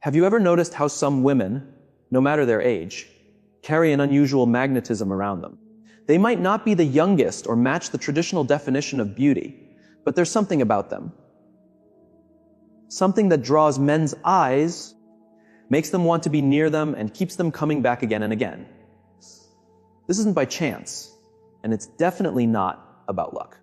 Have you ever noticed how some women, no matter their age, carry an unusual magnetism around them? They might not be the youngest or match the traditional definition of beauty, but there's something about them. Something that draws men's eyes, makes them want to be near them, and keeps them coming back again and again. This isn't by chance, and it's definitely not about luck.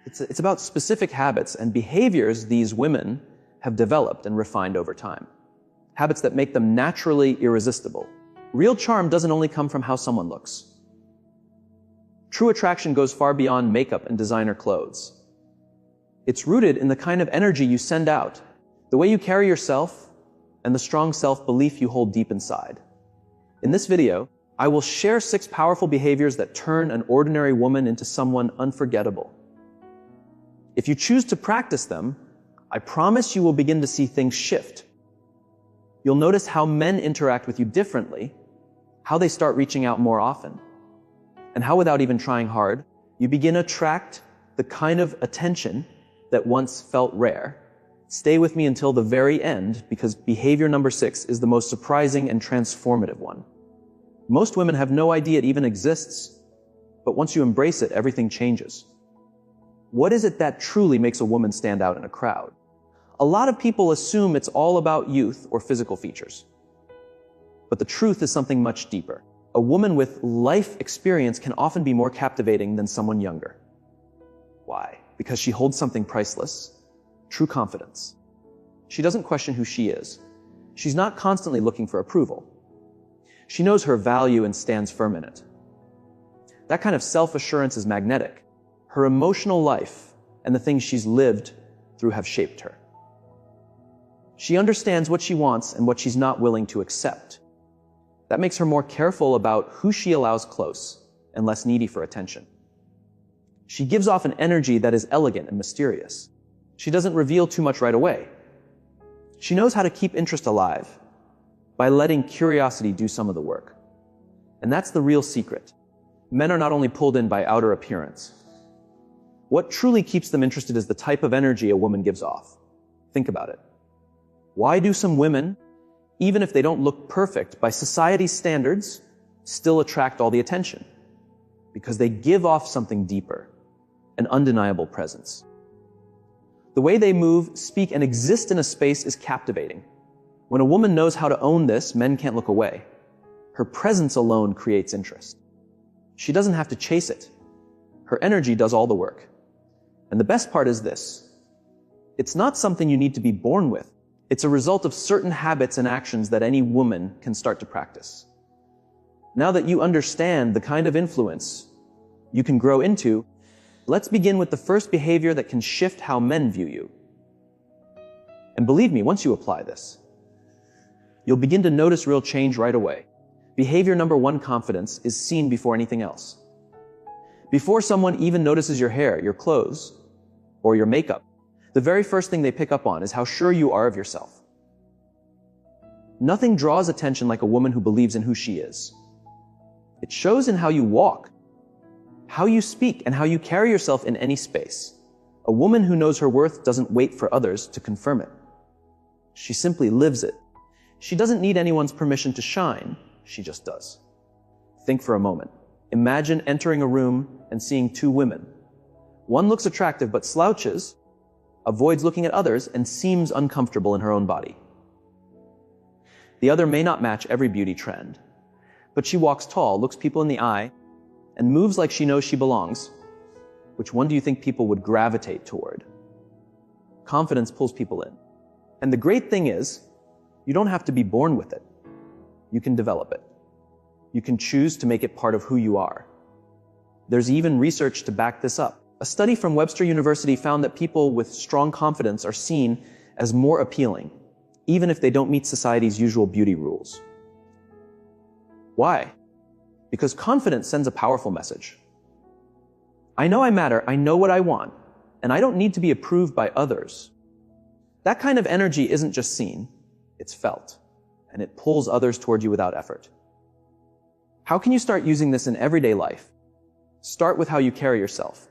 It's about specific habits and behaviors these women have developed and refined over time. Habits that make them naturally irresistible. Real charm doesn't only come from how someone looks. True attraction goes far beyond makeup and designer clothes. It's rooted in the kind of energy you send out, the way you carry yourself, and the strong self-belief you hold deep inside. In this video, I will share 6 powerful behaviors that turn an ordinary woman into someone unforgettable. If you choose to practice them, I promise you will begin to see things shift. You'll notice how men interact with you differently, how they start reaching out more often, and how without even trying hard, you begin to attract the kind of attention that once felt rare. Stay with me until the very end, because behavior number 6 is the most surprising and transformative one. Most women have no idea it even exists, but once you embrace it, everything changes. What is it that truly makes a woman stand out in a crowd? A lot of people assume it's all about youth or physical features. But the truth is something much deeper. A woman with life experience can often be more captivating than someone younger. Why? Because she holds something priceless, true confidence. She doesn't question who she is. She's not constantly looking for approval. She knows her value and stands firm in it. That kind of self-assurance is magnetic. Her emotional life and the things she's lived through have shaped her. She understands what she wants and what she's not willing to accept. That makes her more careful about who she allows close and less needy for attention. She gives off an energy that is elegant and mysterious. She doesn't reveal too much right away. She knows how to keep interest alive by letting curiosity do some of the work. And that's the real secret. Men are not only pulled in by outer appearance. What truly keeps them interested is the type of energy a woman gives off. Think about it. Why do some women, even if they don't look perfect by society's standards, still attract all the attention? Because they give off something deeper, an undeniable presence. The way they move, speak, and exist in a space is captivating. When a woman knows how to own this, men can't look away. Her presence alone creates interest. She doesn't have to chase it. Her energy does all the work. And the best part is this. It's not something you need to be born with. It's a result of certain habits and actions that any woman can start to practice. Now that you understand the kind of influence you can grow into, let's begin with the first behavior that can shift how men view you. And believe me, once you apply this, you'll begin to notice real change right away. Behavior number 1, confidence, is seen before anything else. Before someone even notices your hair, your clothes, or your makeup, the very first thing they pick up on is how sure you are of yourself. Nothing draws attention like a woman who believes in who she is. It shows in how you walk, how you speak, and how you carry yourself in any space. A woman who knows her worth doesn't wait for others to confirm it. She simply lives it. She doesn't need anyone's permission to shine. She just does. Think for a moment. Imagine entering a room and seeing 2 women. One looks attractive but slouches, avoids looking at others, and seems uncomfortable in her own body. The other may not match every beauty trend, but she walks tall, looks people in the eye, and moves like she knows she belongs. Which one do you think people would gravitate toward? Confidence pulls people in. And the great thing is, you don't have to be born with it. You can develop it. You can choose to make it part of who you are. There's even research to back this up. A study from Webster University found that people with strong confidence are seen as more appealing, even if they don't meet society's usual beauty rules. Why? Because confidence sends a powerful message. I know I matter, I know what I want, and I don't need to be approved by others. That kind of energy isn't just seen, it's felt, and it pulls others toward you without effort. How can you start using this in everyday life? Start with how you carry yourself.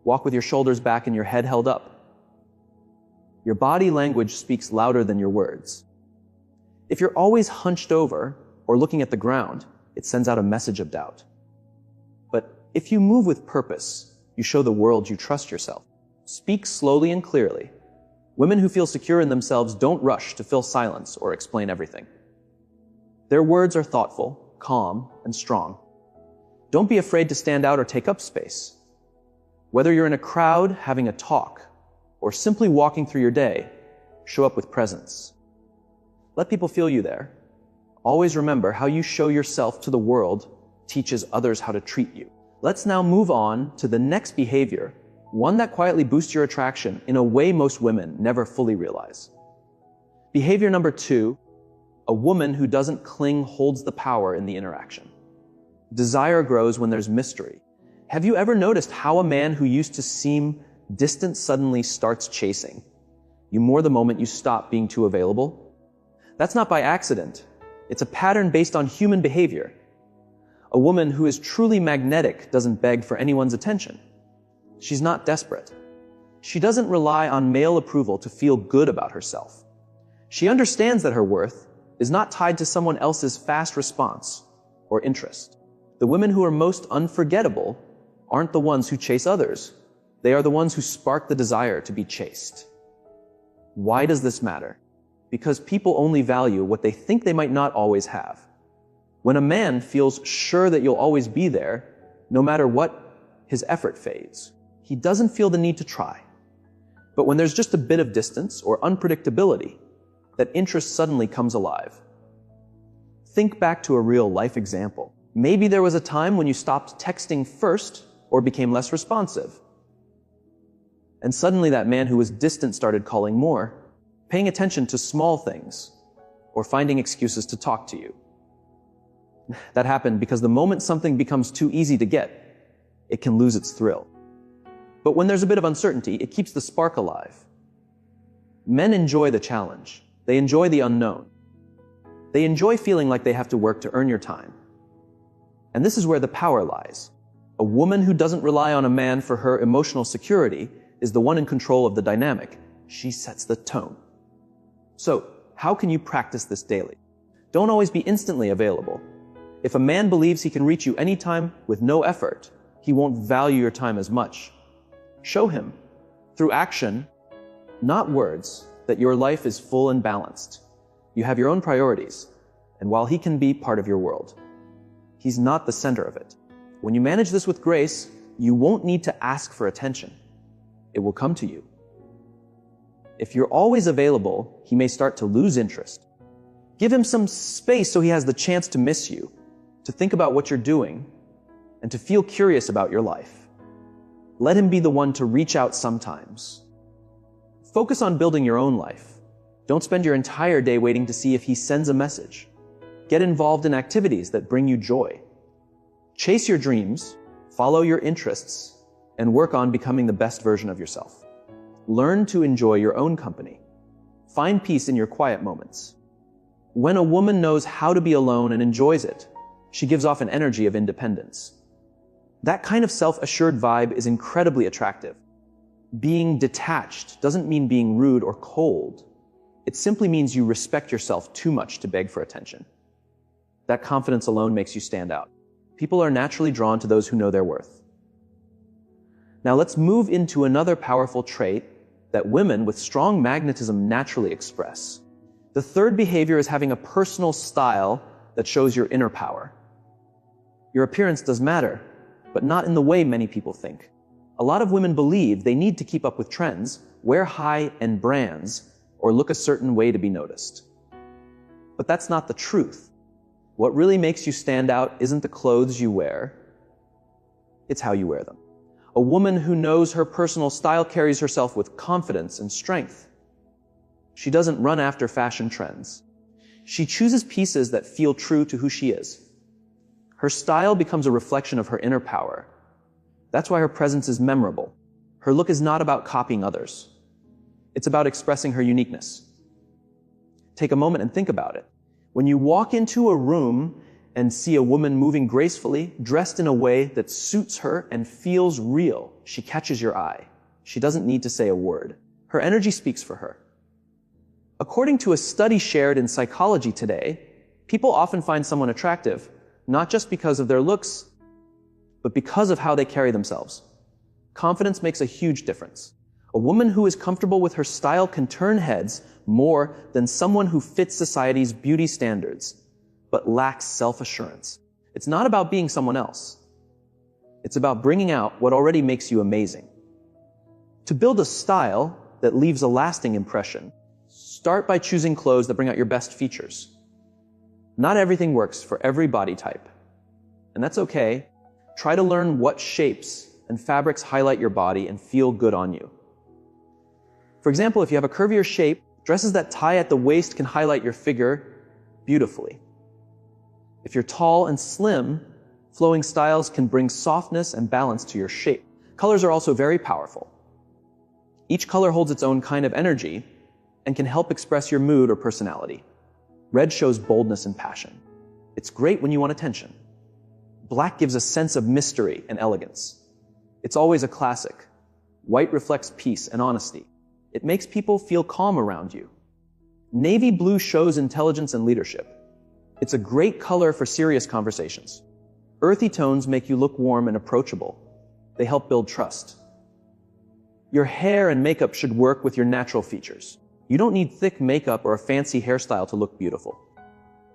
Walk with your shoulders back and your head held up. Your body language speaks louder than your words. If you're always hunched over or looking at the ground, it sends out a message of doubt. But if you move with purpose, you show the world you trust yourself. Speak slowly and clearly. Women who feel secure in themselves don't rush to fill silence or explain everything. Their words are thoughtful, calm, and strong. Don't be afraid to stand out or take up space. Whether you're in a crowd, having a talk, or simply walking through your day, show up with presence. Let people feel you there. Always remember, how you show yourself to the world teaches others how to treat you. Let's now move on to the next behavior, one that quietly boosts your attraction in a way most women never fully realize. Behavior number 2, a woman who doesn't cling holds the power in the interaction. Desire grows when there's mystery. Have you ever noticed how a man who used to seem distant suddenly starts chasing you more the moment you stop being too available? That's not by accident. It's a pattern based on human behavior. A woman who is truly magnetic doesn't beg for anyone's attention. She's not desperate. She doesn't rely on male approval to feel good about herself. She understands that her worth is not tied to someone else's fast response or interest. The women who are most unforgettable aren't the ones who chase others. They are the ones who spark the desire to be chased. Why does this matter? Because people only value what they think they might not always have. When a man feels sure that you'll always be there, no matter what, his effort fades. He doesn't feel the need to try. But when there's just a bit of distance or unpredictability, that interest suddenly comes alive. Think back to a real life example. Maybe there was a time when you stopped texting first or became less responsive. And suddenly that man who was distant started calling more, paying attention to small things, or finding excuses to talk to you. That happened because the moment something becomes too easy to get, it can lose its thrill. But when there's a bit of uncertainty, it keeps the spark alive. Men enjoy the challenge. They enjoy the unknown. They enjoy feeling like they have to work to earn your time. And this is where the power lies. A woman who doesn't rely on a man for her emotional security is the one in control of the dynamic. She sets the tone. So, how can you practice this daily? Don't always be instantly available. If a man believes he can reach you anytime with no effort, he won't value your time as much. Show him, through action, not words, that your life is full and balanced. You have your own priorities, and while he can be part of your world, he's not the center of it. When you manage this with grace, you won't need to ask for attention. It will come to you. If you're always available, he may start to lose interest. Give him some space so he has the chance to miss you, to think about what you're doing, and to feel curious about your life. Let him be the one to reach out sometimes. Focus on building your own life. Don't spend your entire day waiting to see if he sends a message. Get involved in activities that bring you joy. Chase your dreams, follow your interests, and work on becoming the best version of yourself. Learn to enjoy your own company. Find peace in your quiet moments. When a woman knows how to be alone and enjoys it, she gives off an energy of independence. That kind of self-assured vibe is incredibly attractive. Being detached doesn't mean being rude or cold. It simply means you respect yourself too much to beg for attention. That confidence alone makes you stand out. People are naturally drawn to those who know their worth. Now let's move into another powerful trait that women with strong magnetism naturally express. The third behavior is having a personal style that shows your inner power. Your appearance does matter, but not in the way many people think. A lot of women believe they need to keep up with trends, wear high-end brands, or look a certain way to be noticed. But that's not the truth. What really makes you stand out isn't the clothes you wear, it's how you wear them. A woman who knows her personal style carries herself with confidence and strength. She doesn't run after fashion trends. She chooses pieces that feel true to who she is. Her style becomes a reflection of her inner power. That's why her presence is memorable. Her look is not about copying others. It's about expressing her uniqueness. Take a moment and think about it. When you walk into a room and see a woman moving gracefully, dressed in a way that suits her and feels real, she catches your eye. She doesn't need to say a word. Her energy speaks for her. According to a study shared in Psychology Today, people often find someone attractive, not just because of their looks, but because of how they carry themselves. Confidence makes a huge difference. A woman who is comfortable with her style can turn heads more than someone who fits society's beauty standards, but lacks self-assurance. It's not about being someone else. It's about bringing out what already makes you amazing. To build a style that leaves a lasting impression, start by choosing clothes that bring out your best features. Not everything works for every body type, and that's okay. Try to learn what shapes and fabrics highlight your body and feel good on you. For example, if you have a curvier shape, dresses that tie at the waist can highlight your figure beautifully. If you're tall and slim, flowing styles can bring softness and balance to your shape. Colors are also very powerful. Each color holds its own kind of energy and can help express your mood or personality. Red shows boldness and passion. It's great when you want attention. Black gives a sense of mystery and elegance. It's always a classic. White reflects peace and honesty. It makes people feel calm around you. Navy blue shows intelligence and leadership. It's a great color for serious conversations. Earthy tones make you look warm and approachable. They help build trust. Your hair and makeup should work with your natural features. You don't need thick makeup or a fancy hairstyle to look beautiful.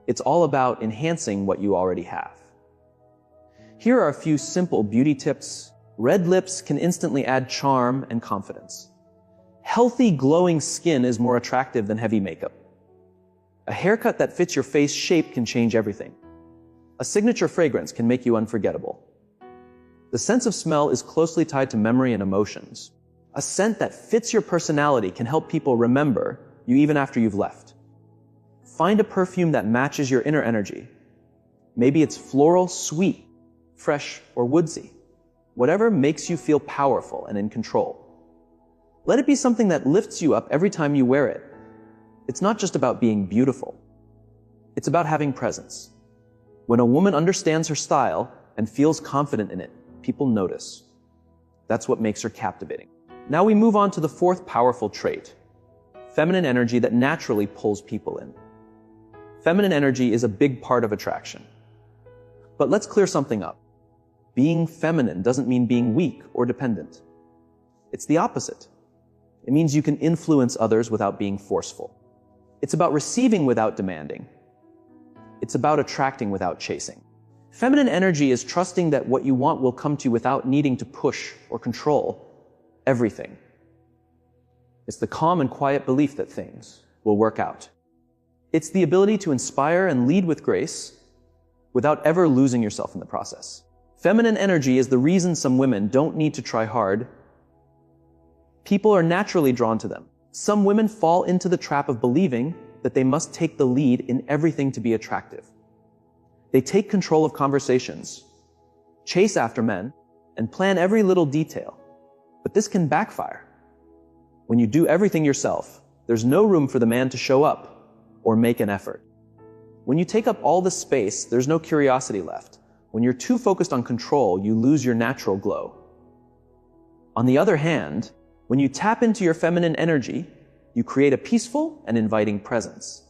It's all about enhancing what you already have. Here are a few simple beauty tips. Red lips can instantly add charm and confidence. Healthy, glowing skin is more attractive than heavy makeup. A haircut that fits your face shape can change everything. A signature fragrance can make you unforgettable. The sense of smell is closely tied to memory and emotions. A scent that fits your personality can help people remember you even after you've left. Find a perfume that matches your inner energy. Maybe it's floral, sweet, fresh, or woodsy. Whatever makes you feel powerful and in control. Let it be something that lifts you up every time you wear it. It's not just about being beautiful. It's about having presence. When a woman understands her style and feels confident in it, people notice. That's what makes her captivating. Now we move on to the fourth powerful trait, feminine energy that naturally pulls people in. Feminine energy is a big part of attraction. But let's clear something up. Being feminine doesn't mean being weak or dependent. It's the opposite. It means you can influence others without being forceful. It's about receiving without demanding. It's about attracting without chasing. Feminine energy is trusting that what you want will come to you without needing to push or control everything. It's the calm and quiet belief that things will work out. It's the ability to inspire and lead with grace without ever losing yourself in the process. Feminine energy is the reason some women don't need to try hard. People are naturally drawn to them. Some women fall into the trap of believing that they must take the lead in everything to be attractive. They take control of conversations, chase after men, and plan every little detail. But this can backfire. When you do everything yourself, there's no room for the man to show up or make an effort. When you take up all the space, there's no curiosity left. When you're too focused on control, you lose your natural glow. On the other hand, when you tap into your feminine energy, you create a peaceful and inviting presence.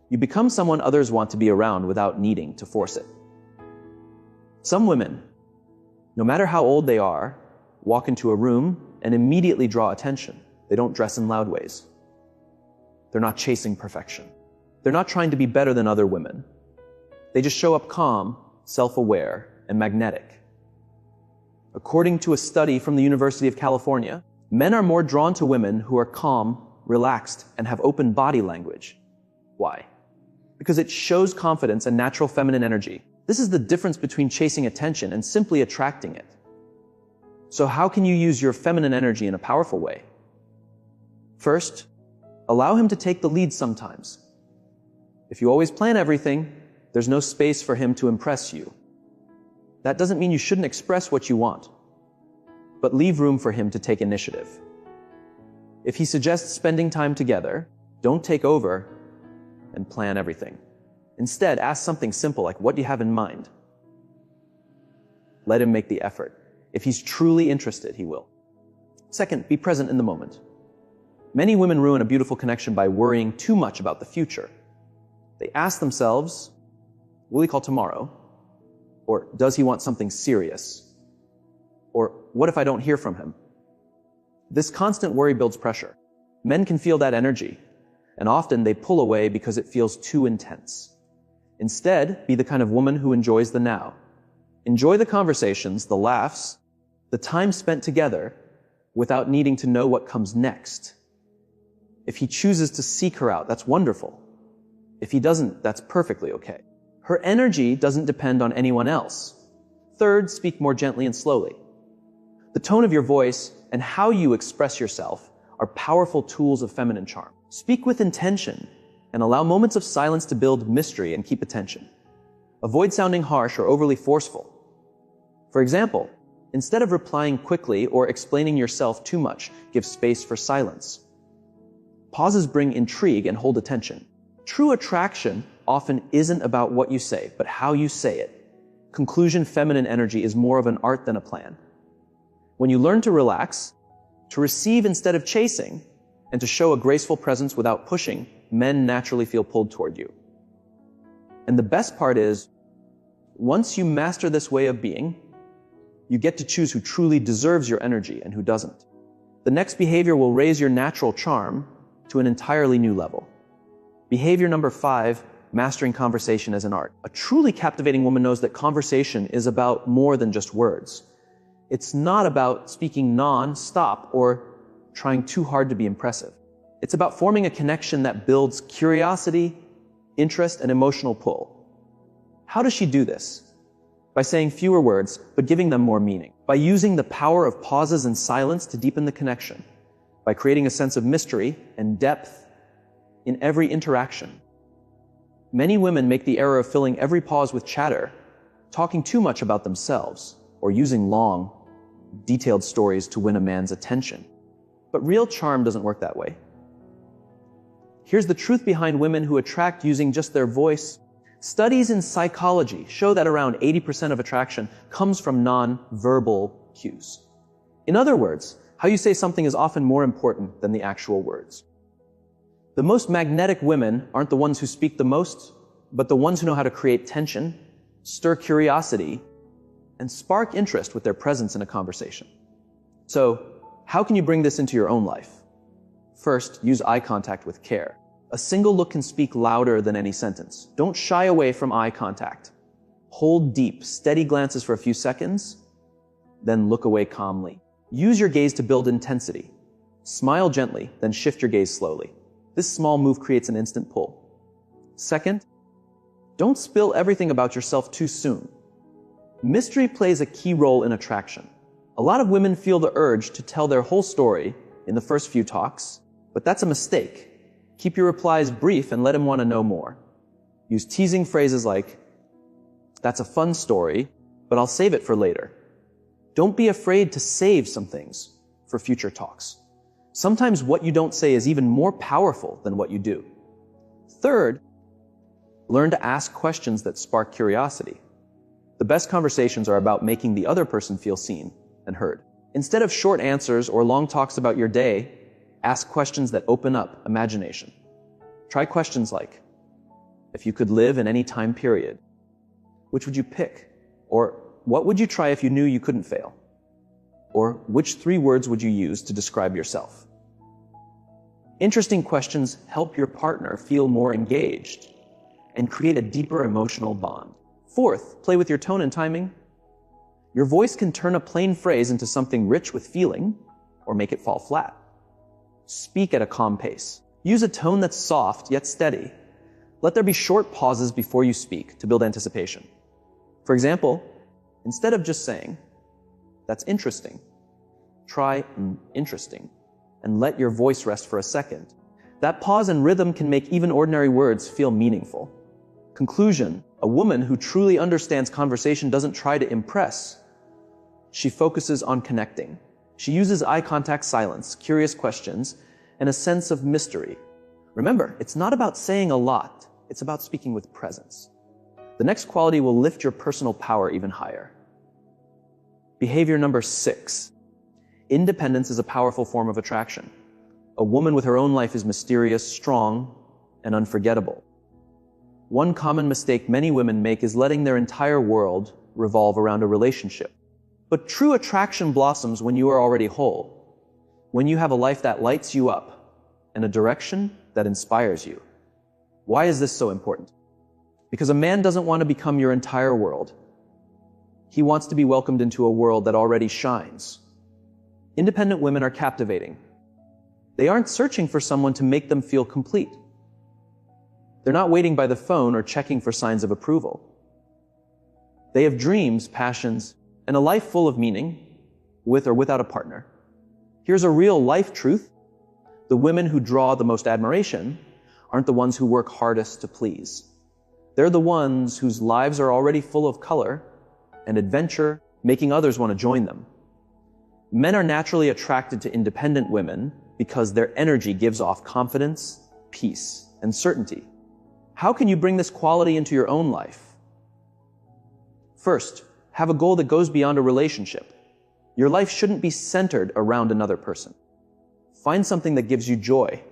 You become someone others want to be around without needing to force it. Some women, no matter how old they are, walk into a room and immediately draw attention. They don't dress in loud ways. They're not chasing perfection. They're not trying to be better than other women. They just show up calm, self-aware, and magnetic. According to a study from the University of California, men are more drawn to women who are calm, relaxed, and have open body language. Why? Because it shows confidence and natural feminine energy. This is the difference between chasing attention and simply attracting it. So how can you use your feminine energy in a powerful way? First, allow him to take the lead sometimes. If you always plan everything, there's no space for him to impress you. That doesn't mean you shouldn't express what you want, but leave room for him to take initiative. If he suggests spending time together, don't take over and plan everything. Instead, ask something simple like, what do you have in mind? Let him make the effort. If he's truly interested, he will. Second, be present in the moment. Many women ruin a beautiful connection by worrying too much about the future. They ask themselves, will he call tomorrow? Or does he want something serious? Or what if I don't hear from him? This constant worry builds pressure. Men can feel that energy, and often they pull away because it feels too intense. Instead, be the kind of woman who enjoys the now. Enjoy the conversations, the laughs, the time spent together without needing to know what comes next. If he chooses to seek her out, that's wonderful. If he doesn't, that's perfectly okay. Her energy doesn't depend on anyone else. Third, speak more gently and slowly. The tone of your voice and how you express yourself are powerful tools of feminine charm. Speak with intention and allow moments of silence to build mystery and keep attention. Avoid sounding harsh or overly forceful. For example, instead of replying quickly or explaining yourself too much, give space for silence. Pauses bring intrigue and hold attention. True attraction often isn't about what you say, but how you say it. Conclusion, feminine energy is more of an art than a plan. When you learn to relax, to receive instead of chasing, and to show a graceful presence without pushing, men naturally feel pulled toward you. And the best part is, once you master this way of being, you get to choose who truly deserves your energy and who doesn't. The next behavior will raise your natural charm to an entirely new level. Behavior number 5, mastering conversation as an art. A truly captivating woman knows that conversation is about more than just words. It's not about speaking non-stop or trying too hard to be impressive. It's about forming a connection that builds curiosity, interest, and emotional pull. How does she do this? By saying fewer words, but giving them more meaning. By using the power of pauses and silence to deepen the connection. By creating a sense of mystery and depth in every interaction. Many women make the error of filling every pause with chatter, talking too much about themselves, or using long, detailed stories to win a man's attention. But real charm doesn't work that way. Here's the truth behind women who attract using just their voice. Studies in psychology show that around 80% of attraction comes from non-verbal cues. In other words, how you say something is often more important than the actual words. The most magnetic women aren't the ones who speak the most, but the ones who know how to create tension, stir curiosity, and spark interest with their presence in a conversation. So, how can you bring this into your own life? First, use eye contact with care. A single look can speak louder than any sentence. Don't shy away from eye contact. Hold deep, steady glances for a few seconds, then look away calmly. Use your gaze to build intensity. Smile gently, then shift your gaze slowly. This small move creates an instant pull. Second, don't spill everything about yourself too soon. Mystery plays a key role in attraction. A lot of women feel the urge to tell their whole story in the first few talks, but that's a mistake. Keep your replies brief and let him want to know more. Use teasing phrases like, "That's a fun story, but I'll save it for later." Don't be afraid to save some things for future talks. Sometimes what you don't say is even more powerful than what you do. Third, learn to ask questions that spark curiosity. The best conversations are about making the other person feel seen and heard. Instead of short answers or long talks about your day, ask questions that open up imagination. Try questions like, if you could live in any time period, which would you pick? Or what would you try if you knew you couldn't fail? Or which 3 words would you use to describe yourself? Interesting questions help your partner feel more engaged and create a deeper emotional bond. Fourth, play with your tone and timing. Your voice can turn a plain phrase into something rich with feeling or make it fall flat. Speak at a calm pace. Use a tone that's soft yet steady. Let there be short pauses before you speak to build anticipation. For example, instead of just saying, "That's interesting," try "interesting," and let your voice rest for a second. That pause and rhythm can make even ordinary words feel meaningful. Conclusion, a woman who truly understands conversation doesn't try to impress. She focuses on connecting. She uses eye contact, silence, curious questions, and a sense of mystery. Remember, it's not about saying a lot, it's about speaking with presence. The next quality will lift your personal power even higher. Behavior number 6. Independence is a powerful form of attraction. A woman with her own life is mysterious, strong, and unforgettable. One common mistake many women make is letting their entire world revolve around a relationship. But true attraction blossoms when you are already whole, when you have a life that lights you up and a direction that inspires you. Why is this so important? Because a man doesn't want to become your entire world. He wants to be welcomed into a world that already shines. Independent women are captivating. They aren't searching for someone to make them feel complete. They're not waiting by the phone or checking for signs of approval. They have dreams, passions, and a life full of meaning, with or without a partner. Here's a real life truth. The women who draw the most admiration aren't the ones who work hardest to please. They're the ones whose lives are already full of color and adventure, making others want to join them. Men are naturally attracted to independent women because their energy gives off confidence, peace, and certainty. How can you bring this quality into your own life? First, have a goal that goes beyond a relationship. Your life shouldn't be centered around another person. Find something that gives you joy,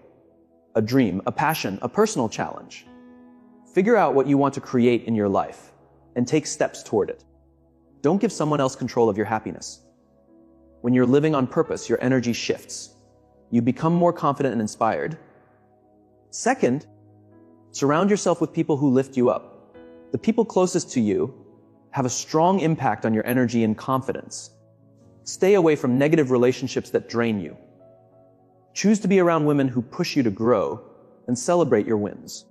a dream, a passion, a personal challenge. Figure out what you want to create in your life and take steps toward it. Don't give someone else control of your happiness. When you're living on purpose, your energy shifts. You become more confident and inspired. Second, surround yourself with people who lift you up. The people closest to you have a strong impact on your energy and confidence. Stay away from negative relationships that drain you. Choose to be around women who push you to grow and celebrate your wins.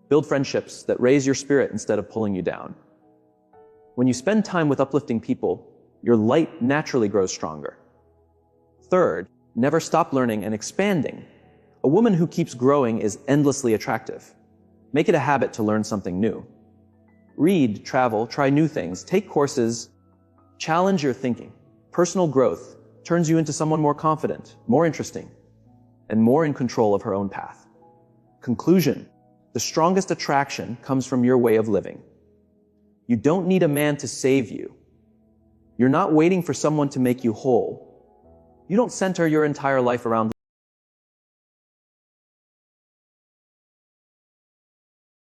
Build friendships that raise your spirit instead of pulling you down. When you spend time with uplifting people, your light naturally grows stronger. Third, never stop learning and expanding. A woman who keeps growing is endlessly attractive. Make it a habit to learn something new. Read, travel, try new things, take courses, challenge your thinking. Personal growth turns you into someone more confident, more interesting, and more in control of her own path. Conclusion: the strongest attraction comes from your way of living. You don't need a man to save you. You're not waiting for someone to make you whole. You don't center your entire life around